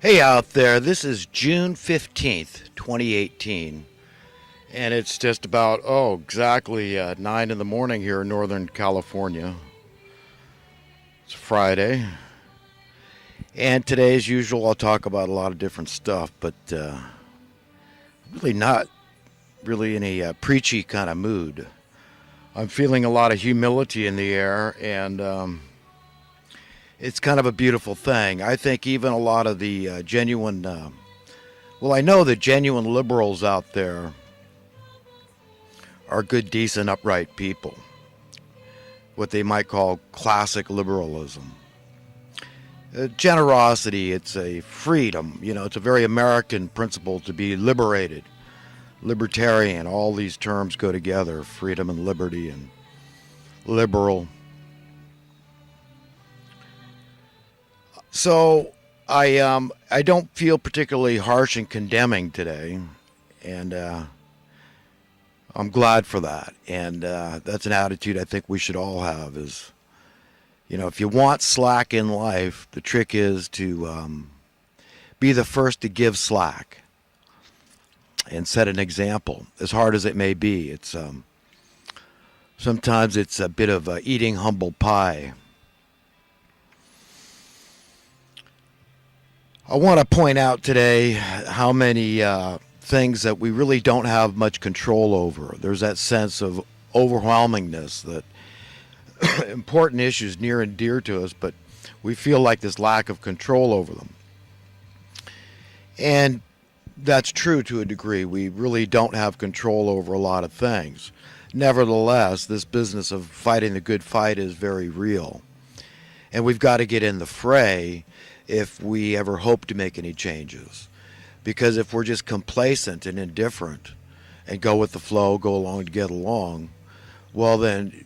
Hey out there, this is June 15th, 2018, and it's just about, exactly 9 in the morning here in Northern California. It's Friday, and today, as usual, I'll talk about a lot of different stuff, but really not really in a preachy kind of mood. I'm feeling a lot of humility in the air, and it's kind of a beautiful thing. I think even a lot of the genuine well, I know the genuine liberals out there are good, decent, upright people, what they might call classic liberalism. Generosity, it's a freedom, it's a very American principle to be liberated, libertarian. All these terms go together: freedom and liberty and liberal. So I don't feel particularly harsh and condemning today, and I'm glad for that. And that's an attitude I think we should all have. Is if you want slack in life, the trick is to be the first to give slack and set an example. As hard as it may be, it's sometimes it's a bit of eating humble pie. I want to point out today how many things that we really don't have much control over. There's that sense of overwhelmingness that important issues near and dear to us, but we feel like this lack of control over them. And that's true to a degree. We really don't have control over a lot of things. Nevertheless, this business of fighting the good fight is very real. And we've got to get in the fray if we ever hope to make any changes. Because if we're just complacent and indifferent and go with the flow, go along to get along, well, then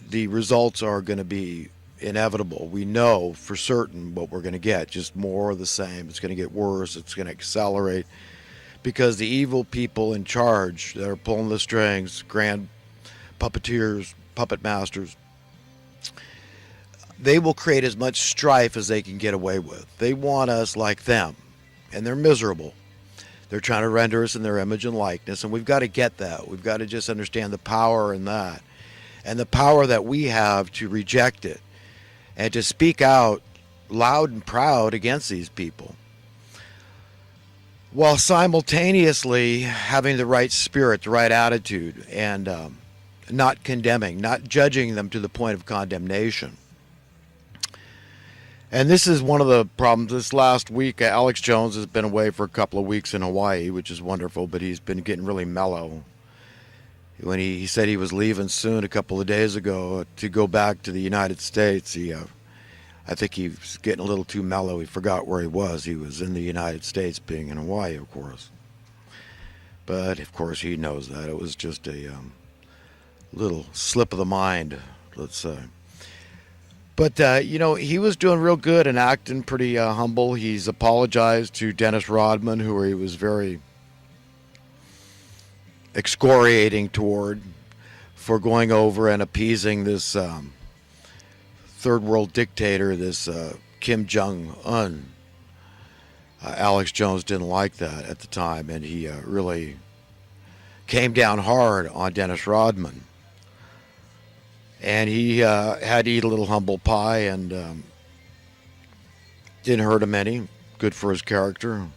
the results are going to be inevitable. We know for certain what we're going to get, just more of the same. It's going to get worse. It's going to accelerate because the evil people in charge that are pulling the strings, grand puppeteers, puppet masters, they will create as much strife as they can get away with. They want us like them, and they're miserable. They're trying to render us in their image and likeness, and we've got to get that. We've got to just understand the power in that, and the power that we have to reject it and to speak out loud and proud against these people, while simultaneously having the right spirit, the right attitude, and not condemning, not judging them to the point of condemnation. And this is one of the problems. This last week, Alex Jones has been away for a couple of weeks in Hawaii, which is wonderful, but he's been getting really mellow. When he said he was leaving soon a couple of days ago to go back to the United States, I think he was getting a little too mellow. He forgot where he was. He was in the United States, being in Hawaii, of course. But, of course, he knows that. It was just a little slip of the mind, let's say. But, he was doing real good and acting pretty humble. He's apologized to Dennis Rodman, who he was very excoriating toward, for going over and appeasing this third world dictator, this Kim Jong-un. Alex Jones didn't like that at the time, and he really came down hard on Dennis Rodman. And he had to eat a little humble pie, and didn't hurt him any. Good for his character.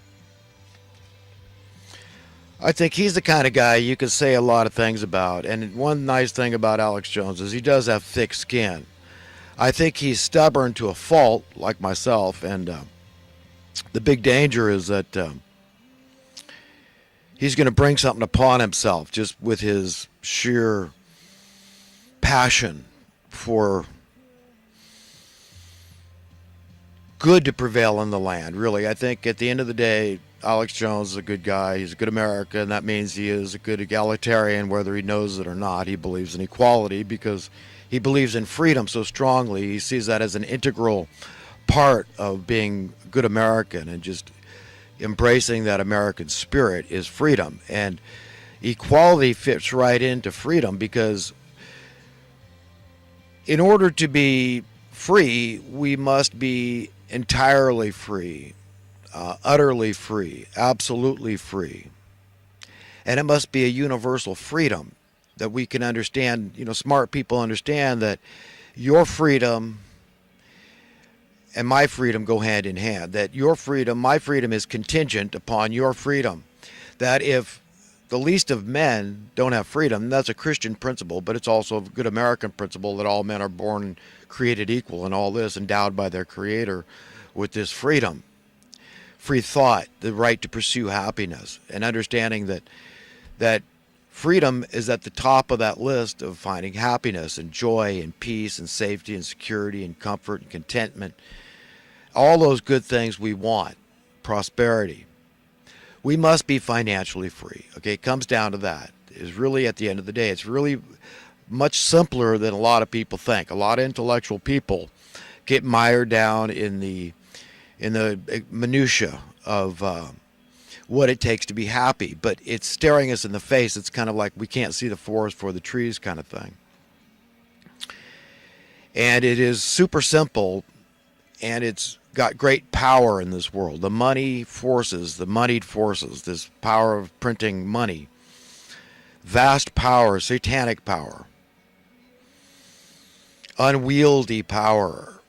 I think he's the kind of guy you can say a lot of things about. And one nice thing about Alex Jones is he does have thick skin. I think he's stubborn to a fault, like myself. And the big danger is that he's going to bring something upon himself just with his sheer passion for good to prevail in the land. Really, I think at the end of the day, Alex Jones is a good guy. He's a good American. That means he is a good egalitarian, whether he knows it or not. He believes in equality because he believes in freedom so strongly. He sees that as an integral part of being a good American, and just embracing that American spirit is freedom. And equality fits right into freedom, because in order to be free, we must be entirely free. utterly free, absolutely free. And it must be a universal freedom that we can understand. Smart people understand that your freedom and my freedom go hand in hand. That your freedom, my freedom, is contingent upon your freedom. That if the least of men don't have freedom, that's a Christian principle, but it's also a good American principle that all men are born and created equal, and all this endowed by their Creator with this freedom. Free thought, the right to pursue happiness, and understanding that freedom is at the top of that list of finding happiness and joy and peace and safety and security and comfort and contentment. All those good things we want, prosperity. We must be financially free. Okay, it comes down to that. It's really, at the end of the day, it's really much simpler than a lot of people think. A lot of intellectual people get mired down in the minutia of what it takes to be happy, but it's staring us in the face. It's kind of like we can't see the forest for the trees kind of thing. And it is super simple, and it's got great power in this world. The moneyed forces, this power of printing money, vast power, satanic power, unwieldy power,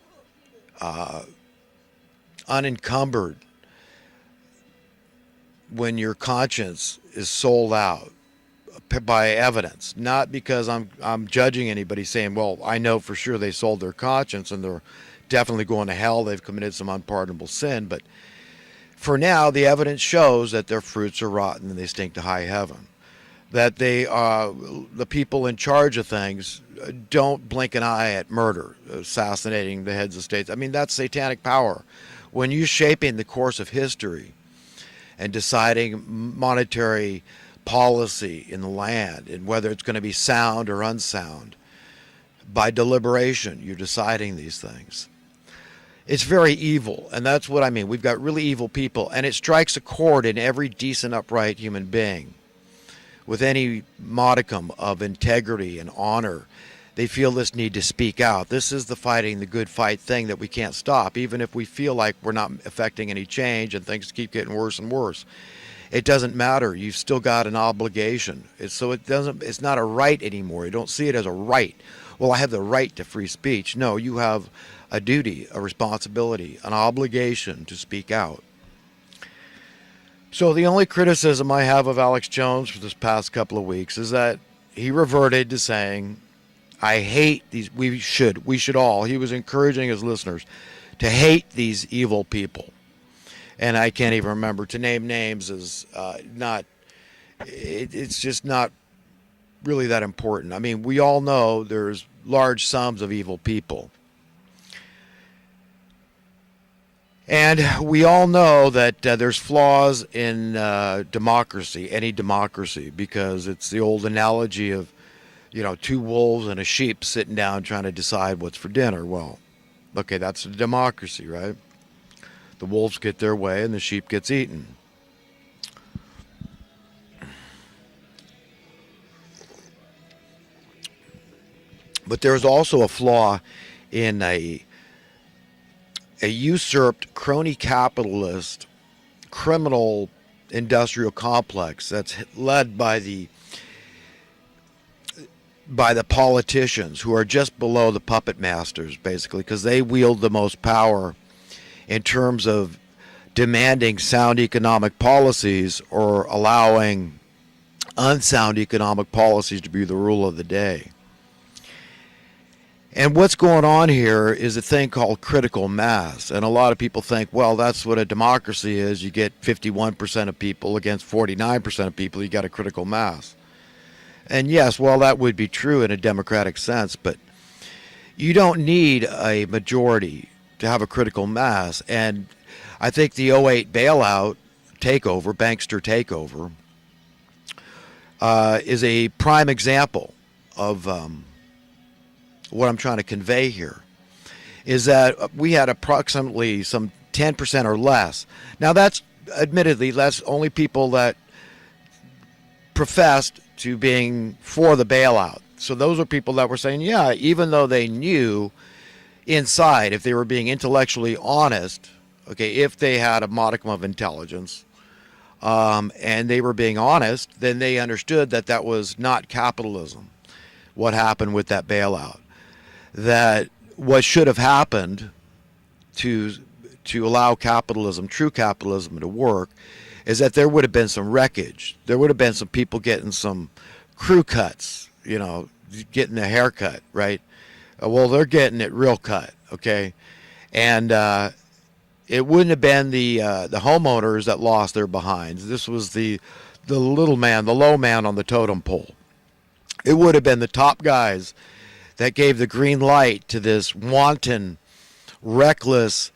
unencumbered, when your conscience is sold out by evidence, not because I'm judging anybody saying, well, I know for sure they sold their conscience and they're definitely going to hell, they've committed some unpardonable sin, but for now the evidence shows that their fruits are rotten and they stink to high heaven. That they the people in charge of things don't blink an eye at murder, assassinating the heads of states. I mean, that's satanic power. When you're shaping the course of history and deciding monetary policy in the land and whether it's going to be sound or unsound, by deliberation you're deciding these things. It's very evil, and that's what I mean. We've got really evil people, and it strikes a chord in every decent, upright human being with any modicum of integrity and honor. They feel this need to speak out. This is the fighting the good fight thing that we can't stop, even if we feel like we're not affecting any change and things keep getting worse and worse. It doesn't matter. You've still got an obligation. It's not a right anymore. You don't see it as a right. Well, I have the right to free speech. No, you have a duty, a responsibility, an obligation to speak out. So the only criticism I have of Alex Jones for this past couple of weeks is that he reverted to saying, I hate these, we should all, he was encouraging his listeners to hate these evil people. And I can't even remember, to name names is it's just not really that important. I mean, we all know there's large sums of evil people. And we all know that there's flaws in democracy, any democracy, because it's the old analogy of, two wolves and a sheep sitting down trying to decide what's for dinner. Well, okay, that's a democracy, right? The wolves get their way and the sheep gets eaten. But there's also a flaw in a usurped crony capitalist criminal industrial complex that's led by the politicians who are just below the puppet masters, basically, because they wield the most power in terms of demanding sound economic policies or allowing unsound economic policies to be the rule of the day. And what's going on here is a thing called critical mass. And a lot of people think, well, that's what a democracy is. You get 51% of people against 49% of people. You got a critical mass. And yes, well, that would be true in a democratic sense. But you don't need a majority to have a critical mass. And I think the '08 bailout takeover, bankster takeover, is a prime example of what I'm trying to convey here, is that we had approximately some 10% or less. Now that's only people that professed to being for the bailout. So those are people that were saying, yeah, even though they knew inside, if they were being intellectually honest, Okay, if they had a modicum of intelligence, and they were being honest, then they understood that that was not capitalism. What happened with that bailout? That what should have happened to allow capitalism, true capitalism, to work, is that there would have been some wreckage. There would have been some people getting some crew cuts, getting a haircut, right? Well, they're getting it real cut, okay? And it wouldn't have been the homeowners that lost their behinds. This was the little man, the low man on the totem pole. It would have been the top guys that gave the green light to this wanton, reckless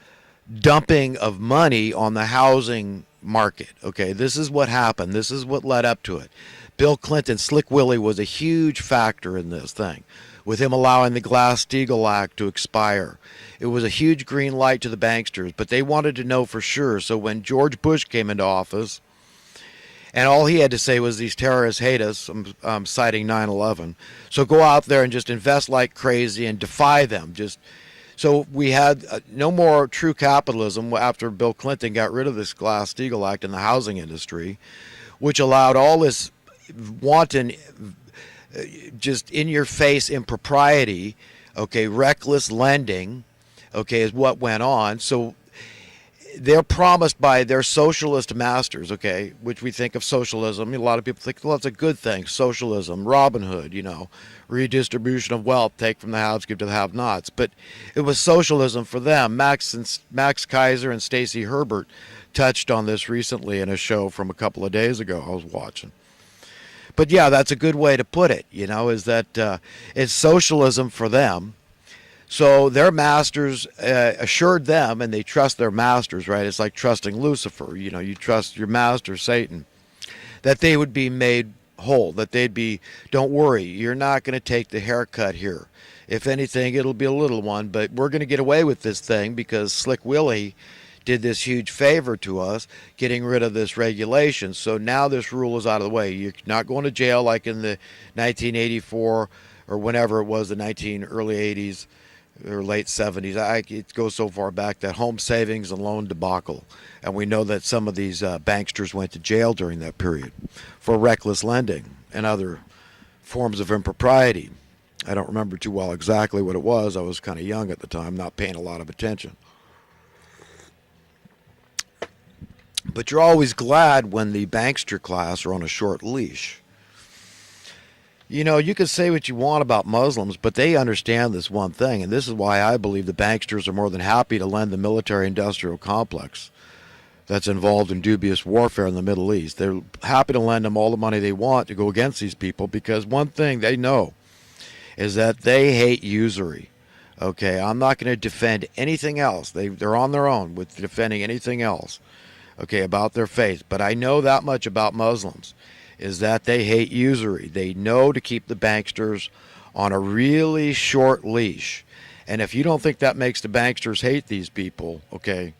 dumping of money on the housing market. Okay, this is what happened. This is what led up to it. Bill Clinton, Slick Willie, was a huge factor in this thing, with him allowing the Glass-Steagall Act to expire. It was a huge green light to the banksters, but they wanted to know for sure. So when George Bush came into office, and all he had to say was, these terrorists hate us, I'm citing 9/11, so go out there and just invest like crazy and defy them. So we had no more true capitalism after Bill Clinton got rid of this Glass-Steagall Act in the housing industry, which allowed all this wanton, just in-your-face impropriety, okay, reckless lending, okay, is what went on. So they're promised by their socialist masters, okay, which we think of socialism. A lot of people think, well, it's a good thing, socialism, Robin Hood, redistribution of wealth, take from the haves, give to the have-nots. But it was socialism for them. Max Kaiser and Stacey Herbert touched on this recently in a show from a couple of days ago I was watching. But yeah, that's a good way to put it, is that it's socialism for them. So their masters assured them, and they trust their masters, right? It's like trusting Lucifer. You trust your master, Satan, that they would be made whole, that they'd be, don't worry, you're not going to take the haircut here. If anything, it'll be a little one, but we're going to get away with this thing because Slick Willie did this huge favor to us, getting rid of this regulation. So now this rule is out of the way. You're not going to jail like in the 1984 or whenever it was, the early 80s. Or late 70s. It goes so far back, that home savings and loan debacle. And we know that some of these banksters went to jail during that period for reckless lending and other forms of impropriety. I don't remember too well exactly what it was. I was kind of young at the time, not paying a lot of attention. But you're always glad when the bankster class are on a short leash. You can say what you want about Muslims, but they understand this one thing, and this is why I believe the banksters are more than happy to lend the military-industrial complex that's involved in dubious warfare in the Middle East. They're happy to lend them all the money they want to go against these people, because one thing they know is that they hate usury. Okay, I'm not going to defend anything else. They're on their own with defending anything else, okay, about their faith. But I know that much about Muslims, is that they hate usury. They know to keep the banksters on a really short leash. And if you don't think that makes the banksters hate these people, okay,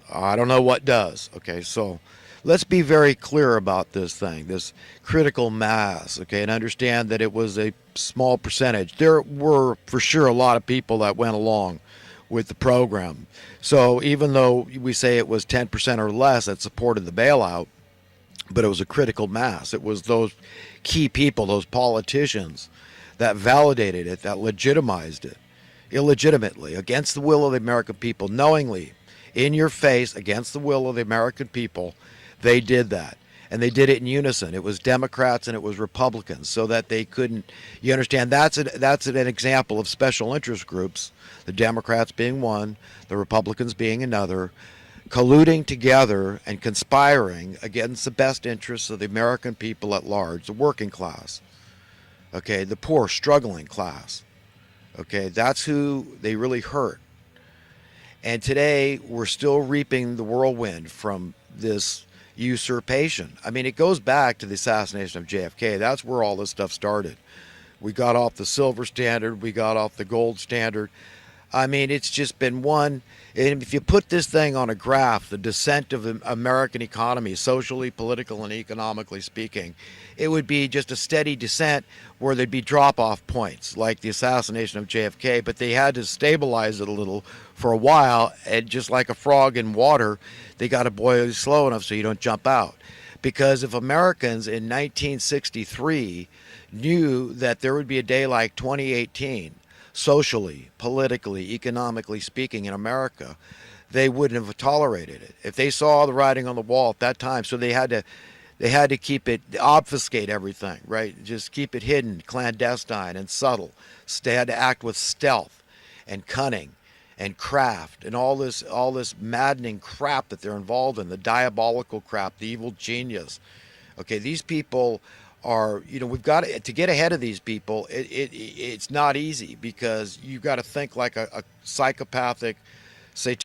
I don't know what does. Okay, so let's be very clear about this thing, this critical mass, okay, and understand that it was a small percentage. There were for sure a lot of people that went along with the program. So even though we say it was 10% or less that supported the bailout, but it was a critical mass. It was those key people, those politicians, that validated it, that legitimized it, illegitimately, against the will of the American people, knowingly, in your face, against the will of the American people. They did that, and they did it in unison. It was Democrats and it was Republicans, so that they couldn't. You understand? That's an example of special interest groups, the Democrats being one, the Republicans being another, colluding together and conspiring against the best interests of the American people at large, the working class, okay, the poor, struggling class, okay, that's who they really hurt. And today we're still reaping the whirlwind from this usurpation. I mean, it goes back to the assassination of JFK. That's where all this stuff started. We got off the silver standard, we got off the gold standard. I mean, it's just been one. And if you put this thing on a graph, the descent of the American economy, socially, political, and economically speaking, it would be just a steady descent where there'd be drop off points, like the assassination of JFK, but they had to stabilize it a little for a while. And just like a frog in water, they got to boil it slow enough so you don't jump out. Because if Americans in 1963 knew that there would be a day like 2018, socially, politically, economically speaking, in America, they wouldn't have tolerated it. If they saw the writing on the wall at that time, so they had to keep it, obfuscate everything, right? Just keep it hidden, clandestine, and subtle. They had to act with stealth and cunning and craft and all this maddening crap that they're involved in, the diabolical crap, the evil genius. Okay, these people are, we've got to get ahead of these people. It's not easy because you've got to think like a psychopathic, say,